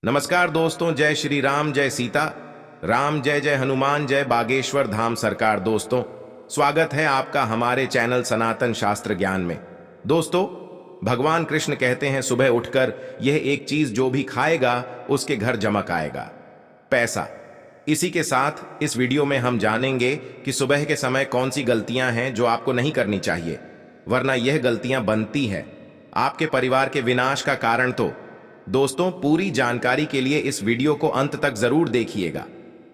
नमस्कार दोस्तों, जय श्री राम, जय सीता राम, जय जय हनुमान, जय बागेश्वर धाम सरकार। दोस्तों, स्वागत है आपका हमारे चैनल सनातन शास्त्र ज्ञान में। दोस्तों, भगवान कृष्ण कहते हैं सुबह उठकर यह एक चीज जो भी खाएगा उसके घर जमक आएगा, पैसा। इसी के साथ इस वीडियो में हम जानेंगे कि सुबह के समय कौन सी गलतियां हैं जो आपको नहीं करनी चाहिए, वरना यह गलतियां बनती है आपके परिवार के विनाश का कारण। तो दोस्तों, पूरी जानकारी के लिए इस वीडियो को अंत तक जरूर देखिएगा।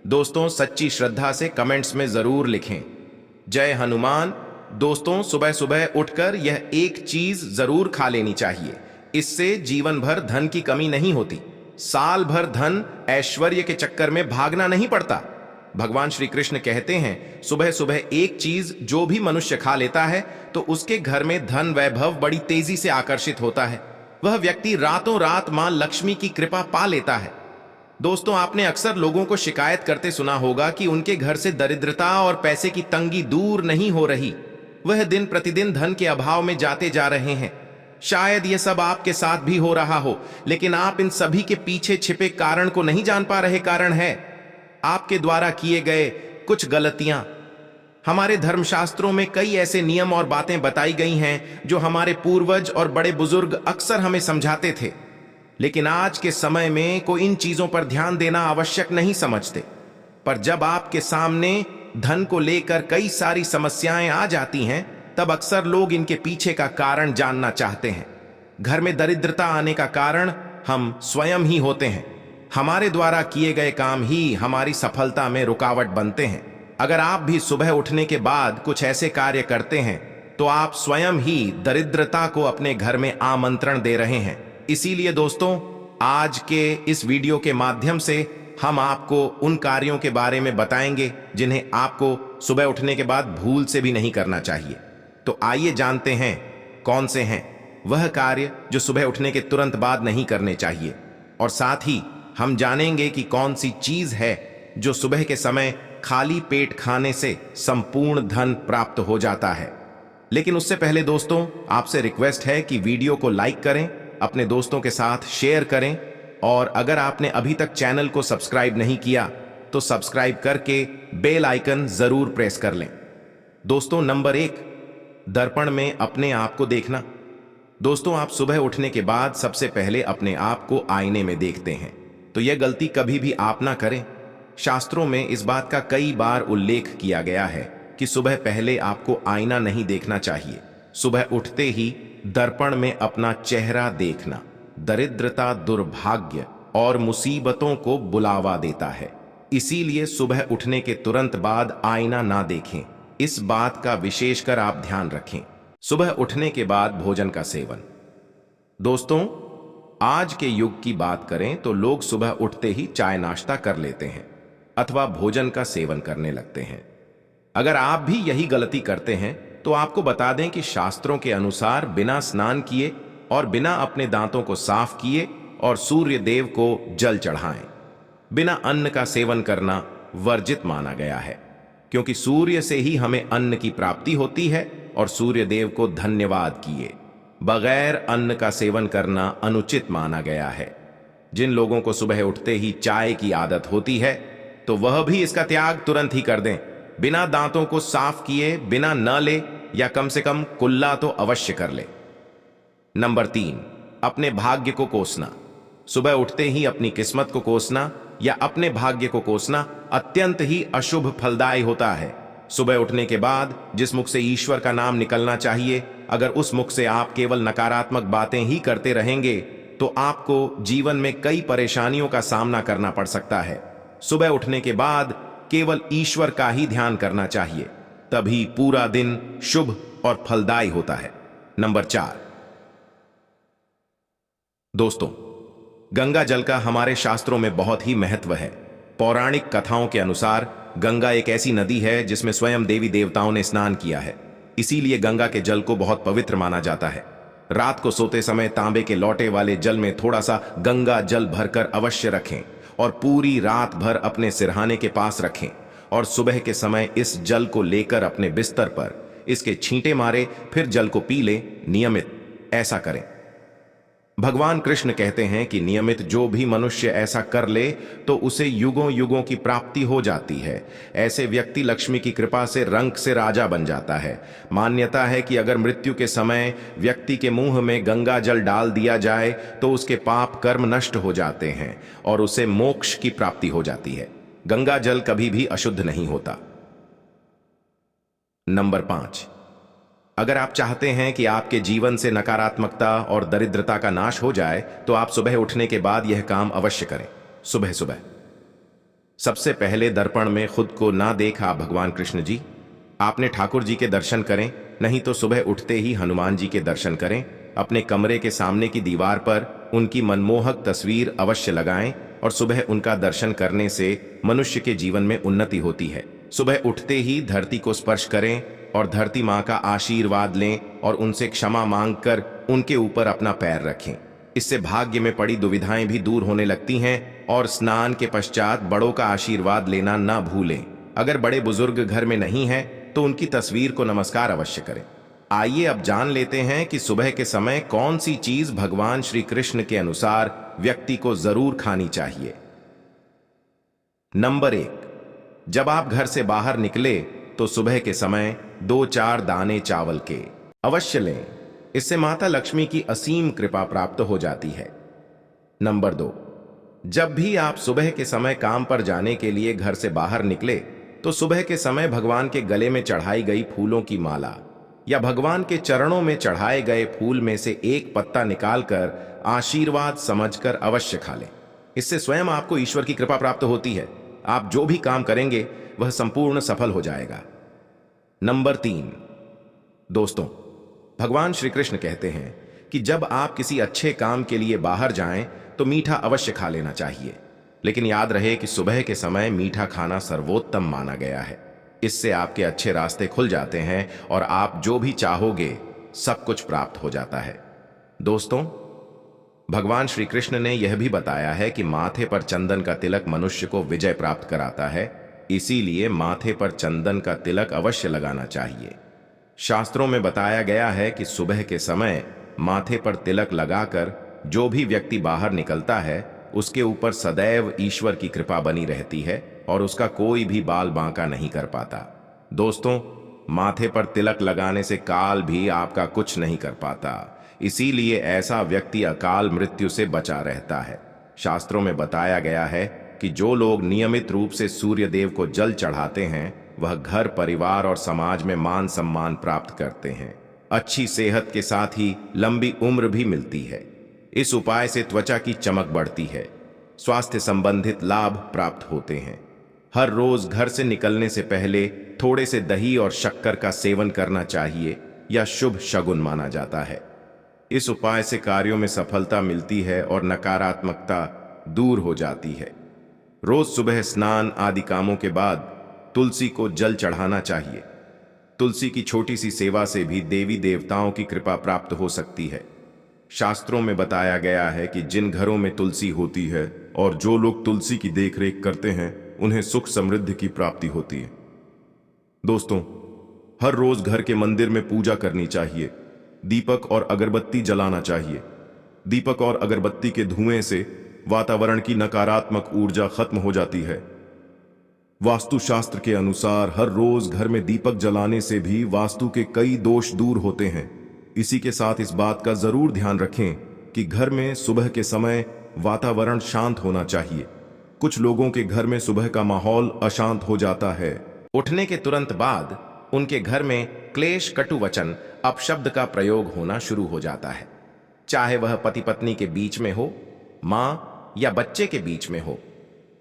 दोस्तों, सच्ची श्रद्धा से कमेंट्स में जरूर लिखें जय हनुमान। दोस्तों, सुबह सुबह उठकर यह एक चीज जरूर खा लेनी चाहिए। इससे जीवन भर धन की कमी नहीं होती, साल भर धन ऐश्वर्य के चक्कर में भागना नहीं पड़ता। भगवान श्री कृष्ण कहते हैं सुबह सुबह एक चीज जो भी मनुष्य खा लेता है तो उसके घर में धन वैभव बड़ी तेजी से आकर्षित होता है। वह व्यक्ति रातों रात मां लक्ष्मी की कृपा पा लेता है। दोस्तों, आपने अक्सर लोगों को शिकायत करते सुना होगा कि उनके घर से दरिद्रता और पैसे की तंगी दूर नहीं हो रही, वह दिन प्रतिदिन धन के अभाव में जाते जा रहे हैं। शायद यह सब आपके साथ भी हो रहा हो, लेकिन आप इन सभी के पीछे छिपे कारण को नहीं जान पा रहे। कारण है आपके द्वारा किए गए कुछ गलतियां। हमारे धर्मशास्त्रों में कई ऐसे नियम और बातें बताई गई हैं जो हमारे पूर्वज और बड़े बुजुर्ग अक्सर हमें समझाते थे, लेकिन आज के समय में कोई इन चीजों पर ध्यान देना आवश्यक नहीं समझते। पर जब आपके सामने धन को लेकर कई सारी समस्याएं आ जाती हैं, तब अक्सर लोग इनके पीछे का कारण जानना चाहते हैं। घर में दरिद्रता आने का कारण हम स्वयं ही होते हैं। हमारे द्वारा किए गए काम ही हमारी सफलता में रुकावट बनते हैं। अगर आप भी सुबह उठने के बाद कुछ ऐसे कार्य करते हैं तो आप स्वयं ही दरिद्रता को अपने घर में आमंत्रण दे रहे हैं। इसीलिए दोस्तों, आज के इस वीडियो के माध्यम से हम आपको उन कार्यों के बारे में बताएंगे जिन्हें आपको सुबह उठने के बाद भूल से भी नहीं करना चाहिए। तो आइए जानते हैं कौन से हैं वह कार्य जो सुबह उठने के तुरंत बाद नहीं करने चाहिए, और साथ ही हम जानेंगे कि कौन सी चीज है जो सुबह के समय खाली पेट खाने से संपूर्ण धन प्राप्त हो जाता है। लेकिन उससे पहले दोस्तों, आपसे रिक्वेस्ट है कि वीडियो को लाइक करें, अपने दोस्तों के साथ शेयर करें, और अगर आपने अभी तक चैनल को सब्सक्राइब नहीं किया तो सब्सक्राइब करके बेल आइकन जरूर प्रेस कर लें। दोस्तों, नंबर 1, दर्पण में अपने आप को देखना। दोस्तों, आप सुबह उठने के बाद सबसे पहले अपने आप को आईने में देखते हैं, तो यह गलती कभी भी आप ना करें। शास्त्रों में इस बात का कई बार उल्लेख किया गया है कि सुबह पहले आपको आईना नहीं देखना चाहिए। सुबह उठते ही दर्पण में अपना चेहरा देखना दरिद्रता, दुर्भाग्य और मुसीबतों को बुलावा देता है। इसीलिए सुबह उठने के तुरंत बाद आईना ना देखें। इस बात का विशेषकर आप ध्यान रखें। सुबह उठने के बाद भोजन का सेवन। दोस्तों, आज के युग की बात करें तो लोग सुबह उठते ही चाय नाश्ता कर लेते हैं अथवा भोजन का सेवन करने लगते हैं। अगर आप भी यही गलती करते हैं तो आपको बता दें कि शास्त्रों के अनुसार बिना स्नान किए और बिना अपने दांतों को साफ किए और सूर्य देव को जल चढ़ाएं, बिना अन्न का सेवन करना वर्जित माना गया है, क्योंकि सूर्य से ही हमें अन्न की प्राप्ति होती है और सूर्य देव को धन्यवाद किए बगैर अन्न का सेवन करना अनुचित माना गया है। जिन लोगों को सुबह उठते ही चाय की आदत होती है तो वह भी इसका त्याग तुरंत ही कर दें। बिना दांतों को साफ किए बिना न ले, या कम से कम कुल्ला तो अवश्य कर ले। नंबर 3, अपने भाग्य को कोसना। सुबह उठते ही अपनी किस्मत को कोसना या अपने भाग्य को कोसना अत्यंत ही अशुभ फलदायी होता है। सुबह उठने के बाद जिस मुख से ईश्वर का नाम निकलना चाहिए, अगर उस मुख से आप केवल नकारात्मक बातें ही करते रहेंगे तो आपको जीवन में कई परेशानियों का सामना करना पड़ सकता है। सुबह उठने के बाद केवल ईश्वर का ही ध्यान करना चाहिए, तभी पूरा दिन शुभ और फलदायी होता है। नंबर 4, दोस्तों, गंगा जल का हमारे शास्त्रों में बहुत ही महत्व है। पौराणिक कथाओं के अनुसार गंगा एक ऐसी नदी है जिसमें स्वयं देवी देवताओं ने स्नान किया है। इसीलिए गंगा के जल को बहुत पवित्र माना जाता है। रात को सोते समय तांबे के लोटे वाले जल में थोड़ा सा गंगा जल भरकर अवश्य रखें और पूरी रात भर अपने सिरहाने के पास रखें, और सुबह के समय इस जल को लेकर अपने बिस्तर पर इसके छींटे मारे, फिर जल को पी ले। नियमित ऐसा करें। भगवान कृष्ण कहते हैं कि नियमित जो भी मनुष्य ऐसा कर ले तो उसे युगों युगों की प्राप्ति हो जाती है। ऐसे व्यक्ति लक्ष्मी की कृपा से रंक से राजा बन जाता है। मान्यता है कि अगर मृत्यु के समय व्यक्ति के मुंह में गंगा जल डाल दिया जाए तो उसके पाप कर्म नष्ट हो जाते हैं और उसे मोक्ष की प्राप्ति हो जाती है। गंगा जल कभी भी अशुद्ध नहीं होता। नंबर 5, अगर आप चाहते हैं कि आपके जीवन से नकारात्मकता और दरिद्रता का नाश हो जाए तो आप सुबह उठने के बाद यह काम अवश्य करें। सुबह सुबह सबसे पहले दर्पण में खुद को ना देखा भगवान कृष्ण जी, आपने ठाकुर जी के दर्शन करें, नहीं तो सुबह उठते ही हनुमान जी के दर्शन करें। अपने कमरे के सामने की दीवार पर उनकी मनमोहक तस्वीर अवश्य लगाएं और सुबह उनका दर्शन करने से मनुष्य के जीवन में उन्नति होती है। सुबह उठते ही धरती को स्पर्श करें और धरती माँ का आशीर्वाद लें और उनसे क्षमा मांगकर उनके ऊपर अपना पैर रखें। इससे भाग्य में पड़ी दुविधाएं भी दूर होने लगती हैं और स्नान के पश्चात बड़ों का आशीर्वाद लेना ना भूलें। अगर बड़े बुजुर्ग घर में नहीं हैं तो उनकी तस्वीर को नमस्कार अवश्य करें। आइए अब जान लेते हैं कि सुबह के समय कौन सी चीज भगवान श्री कृष्ण के अनुसार व्यक्ति को जरूर खानी चाहिए। नंबर 1, जब आप घर से बाहर निकले तो सुबह के समय 2-4 दाने चावल के अवश्य लें। इससे माता लक्ष्मी की असीम कृपा प्राप्त हो जाती है। नंबर 2, जब भी आप सुबह के समय काम पर जाने के लिए घर से बाहर निकले तो सुबह के समय भगवान के गले में चढ़ाई गई फूलों की माला या भगवान के चरणों में चढ़ाए गए फूल में से एक पत्ता निकालकर आशीर्वाद समझकर अवश्य खा लें। इससे स्वयं आपको ईश्वर की कृपा प्राप्त होती है। आप जो भी काम करेंगे वह संपूर्ण सफल हो जाएगा। नंबर 3, दोस्तों, भगवान श्री कृष्ण कहते हैं कि जब आप किसी अच्छे काम के लिए बाहर जाएं तो मीठा अवश्य खा लेना चाहिए, लेकिन याद रहे कि सुबह के समय मीठा खाना सर्वोत्तम माना गया है। इससे आपके अच्छे रास्ते खुल जाते हैं और आप जो भी चाहोगे सब कुछ प्राप्त हो जाता है। दोस्तों, भगवान श्री कृष्ण ने यह भी बताया है कि माथे पर चंदन का तिलक मनुष्य को विजय प्राप्त कराता है, इसीलिए माथे पर चंदन का तिलक अवश्य लगाना चाहिए। शास्त्रों में बताया गया है कि सुबह के समय माथे पर तिलक लगाकर जो भी व्यक्ति बाहर निकलता है उसके ऊपर सदैव ईश्वर की कृपा बनी रहती है और उसका कोई भी बाल बांका नहीं कर पाता। दोस्तों, माथे पर तिलक लगाने से काल भी आपका कुछ नहीं कर पाता, इसीलिए ऐसा व्यक्ति अकाल मृत्यु से बचा रहता है। शास्त्रों में बताया गया है कि जो लोग नियमित रूप से सूर्य देव को जल चढ़ाते हैं वह घर, परिवार और समाज में मान सम्मान प्राप्त करते हैं। अच्छी सेहत के साथ ही लंबी उम्र भी मिलती है। इस उपाय से त्वचा की चमक बढ़ती है, स्वास्थ्य संबंधित लाभ प्राप्त होते हैं। हर रोज घर से निकलने से पहले थोड़े से दही और शक्कर का सेवन करना चाहिए या शुभ शगुन माना जाता है। इस उपाय से कार्यों में सफलता मिलती है और नकारात्मकता दूर हो जाती है। रोज सुबह स्नान आदि कामों के बाद तुलसी को जल चढ़ाना चाहिए। तुलसी की छोटी सी सेवा से भी देवी देवताओं की कृपा प्राप्त हो सकती है। शास्त्रों में बताया गया है कि जिन घरों में तुलसी होती है और जो लोग तुलसी की देखरेख करते हैं उन्हें सुख समृद्धि की प्राप्ति होती है। दोस्तों, हर रोज घर के मंदिर में पूजा करनी चाहिए। दीपक और अगरबत्ती जलाना चाहिए। दीपक और अगरबत्ती के धुएं से वातावरण की नकारात्मक ऊर्जा खत्म हो जाती है। वास्तुशास्त्र के अनुसार हर रोज घर में दीपक जलाने से भी वास्तु के कई दोष दूर होते हैं। इसी के साथ इस बात का जरूर ध्यान रखें कि घर में सुबह के समय वातावरण शांत होना चाहिए। कुछ लोगों के घर में सुबह का माहौल अशांत हो जाता है। उठने के तुरंत बाद उनके घर में क्लेश, कटु वचन, अपशब्द का प्रयोग होना शुरू हो जाता है। चाहे वह पति पत्नी के बीच में हो, मां या बच्चे के बीच में हो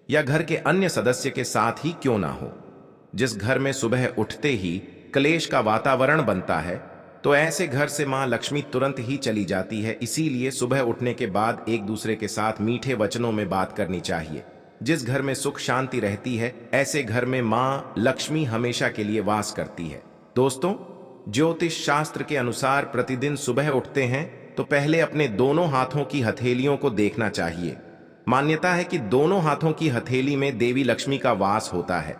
या घर के अन्य सदस्य के साथ ही क्यों ना हो। जिस घर में सुबह उठते ही क्लेश का वातावरण बनता है तो ऐसे घर से मां लक्ष्मी तुरंत ही चली जाती है। इसीलिए सुबह उठने के बाद एक दूसरे के साथ मीठे वचनों में बात करनी चाहिए। जिस घर में सुख शांति रहती है ऐसे घर में मां लक्ष्मी हमेशा के लिए वास करती है। दोस्तों, ज्योतिष शास्त्र के अनुसार प्रतिदिन सुबह उठते हैं तो पहले अपने दोनों हाथों की हथेलियों को देखना चाहिए। मान्यता है कि दोनों हाथों की हथेली में देवी लक्ष्मी का वास होता है।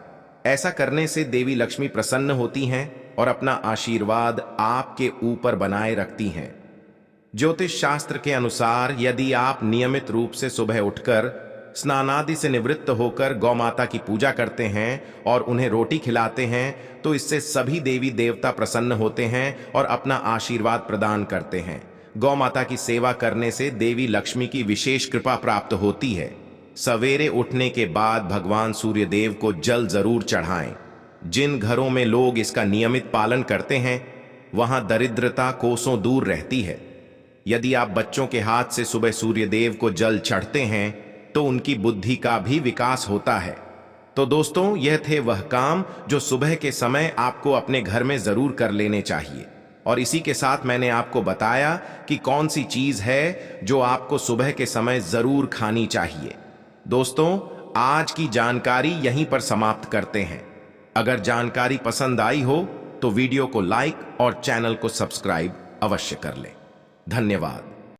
ऐसा करने से देवी लक्ष्मी प्रसन्न होती हैं और अपना आशीर्वाद आपके ऊपर बनाए रखती हैं। ज्योतिष शास्त्र के अनुसार यदि आप नियमित रूप से सुबह उठकर स्नानादि से निवृत्त होकर गौ माता की पूजा करते हैं और उन्हें रोटी खिलाते हैं तो इससे सभी देवी देवता प्रसन्न होते हैं और अपना आशीर्वाद प्रदान करते हैं। गौ माता की सेवा करने से देवी लक्ष्मी की विशेष कृपा प्राप्त होती है। सवेरे उठने के बाद भगवान सूर्य देव को जल जरूर चढ़ाएं। जिन घरों में लोग इसका नियमित पालन करते हैं वहां दरिद्रता कोसों दूर रहती है। यदि आप बच्चों के हाथ से सुबह सूर्य देव को जल चढ़ते हैं तो उनकी बुद्धि का भी विकास होता है। तो दोस्तों, यह थे वह काम जो सुबह के समय आपको अपने घर में जरूर कर लेने चाहिए। और इसी के साथ मैंने आपको बताया कि कौन सी चीज है जो आपको सुबह के समय जरूर खानी चाहिए। दोस्तों, आज की जानकारी यहीं पर समाप्त करते हैं। अगर जानकारी पसंद आई हो तो वीडियो को लाइक और चैनल को सब्सक्राइब अवश्य कर लें। धन्यवाद।